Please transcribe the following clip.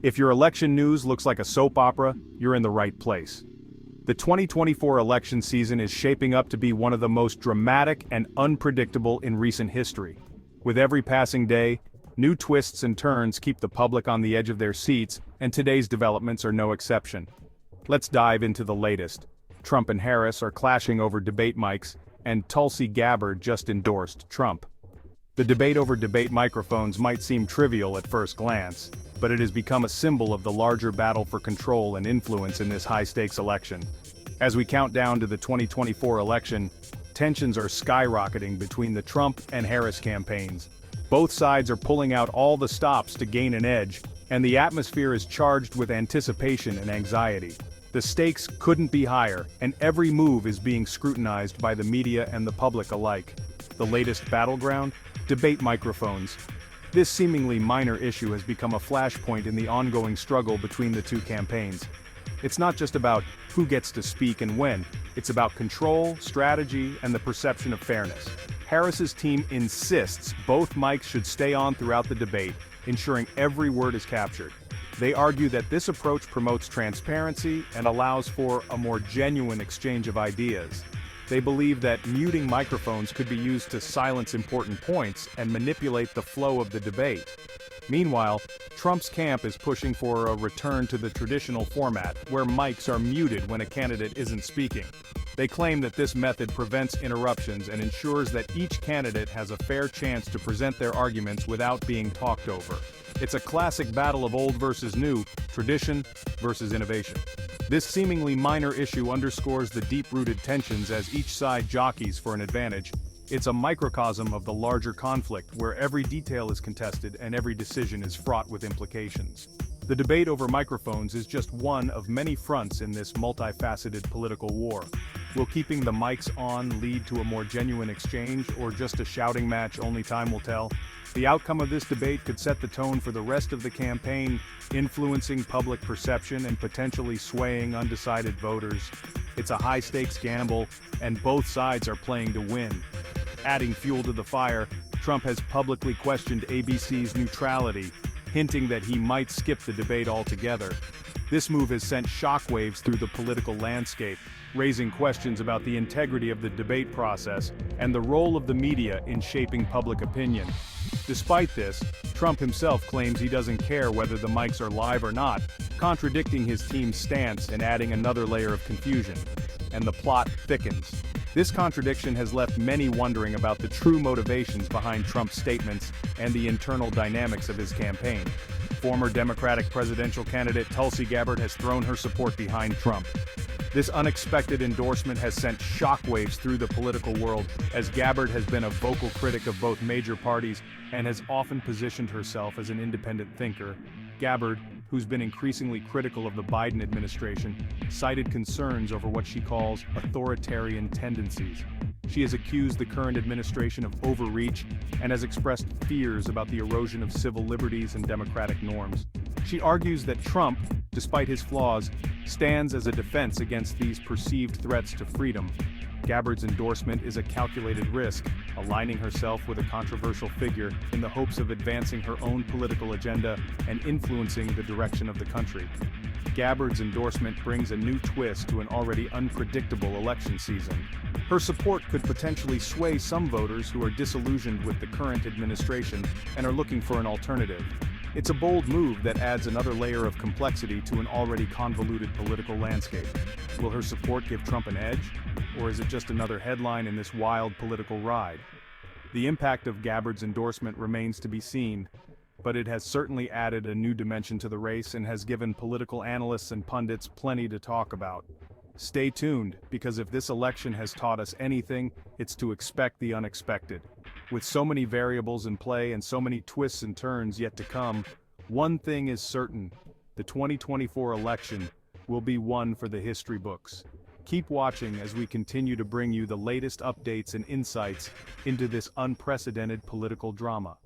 If your election news looks like a soap opera, you're in the right place. The 2024 election season is shaping up to be one of the most dramatic and unpredictable in recent history. With every passing day, new twists and turns keep the public on the edge of their seats, and today's developments are no exception. Let's dive into the latest. Trump and Harris are clashing over debate mics, and Tulsi Gabbard just endorsed Trump. The debate over debate microphones might seem trivial at first glance, but it has become a symbol of the larger battle for control and influence in this high-stakes election. As we count down to the 2024 election, tensions are skyrocketing between the Trump and Harris campaigns. Both sides are pulling out all the stops to gain an edge, and the atmosphere is charged with anticipation and anxiety. The stakes couldn't be higher, and every move is being scrutinized by the media and the public alike. The latest battleground? Debate microphones. This seemingly minor issue has become a flashpoint in the ongoing struggle between the two campaigns. It's not just about who gets to speak and when, it's about control, strategy, and the perception of fairness. Harris's team insists both mics should stay on throughout the debate, ensuring every word is captured. They argue that this approach promotes transparency and allows for a more genuine exchange of ideas. They believe that muting microphones could be used to silence important points and manipulate the flow of the debate. Meanwhile, Trump's camp is pushing for a return to the traditional format, where mics are muted when a candidate isn't speaking. They claim that this method prevents interruptions and ensures that each candidate has a fair chance to present their arguments without being talked over. It's a classic battle of old versus new, tradition versus innovation. This seemingly minor issue underscores the deep-rooted tensions as each side jockeys for an advantage. It's a microcosm of the larger conflict where every detail is contested and every decision is fraught with implications. The debate over microphones is just one of many fronts in this multifaceted political war. Will keeping the mics on lead to a more genuine exchange, or just a shouting match only time will tell? The outcome of this debate could set the tone for the rest of the campaign, influencing public perception and potentially swaying undecided voters. It's a high-stakes gamble, and both sides are playing to win. Adding fuel to the fire, Trump has publicly questioned ABC's neutrality, hinting that he might skip the debate altogether. This move has sent shockwaves through the political landscape, raising questions about the integrity of the debate process and the role of the media in shaping public opinion. Despite this, Trump himself claims he doesn't care whether the mics are live or not, contradicting his team's stance and adding another layer of confusion. And the plot thickens. This contradiction has left many wondering about the true motivations behind Trump's statements and the internal dynamics of his campaign. Former Democratic presidential candidate Tulsi Gabbard has thrown her support behind Trump. This unexpected endorsement has sent shockwaves through the political world, as Gabbard has been a vocal critic of both major parties and has often positioned herself as an independent thinker. Gabbard, who's been increasingly critical of the Biden administration, cited concerns over what she calls authoritarian tendencies. She has accused the current administration of overreach and has expressed fears about the erosion of civil liberties and democratic norms. She argues that Trump, despite his flaws, stands as a defense against these perceived threats to freedom. Gabbard's endorsement is a calculated risk, aligning herself with a controversial figure in the hopes of advancing her own political agenda and influencing the direction of the country. Gabbard's endorsement brings a new twist to an already unpredictable election season. Her support could potentially sway some voters who are disillusioned with the current administration and are looking for an alternative. It's a bold move that adds another layer of complexity to an already convoluted political landscape. Will her support give Trump an edge, or is it just another headline in this wild political ride? The impact of Gabbard's endorsement remains to be seen, but it has certainly added a new dimension to the race and has given political analysts and pundits plenty to talk about. Stay tuned, because if this election has taught us anything, it's to expect the unexpected. With so many variables in play and so many twists and turns yet to come, one thing is certain: the 2024 election will be one for the history books. Keep watching as we continue to bring you the latest updates and insights into this unprecedented political drama.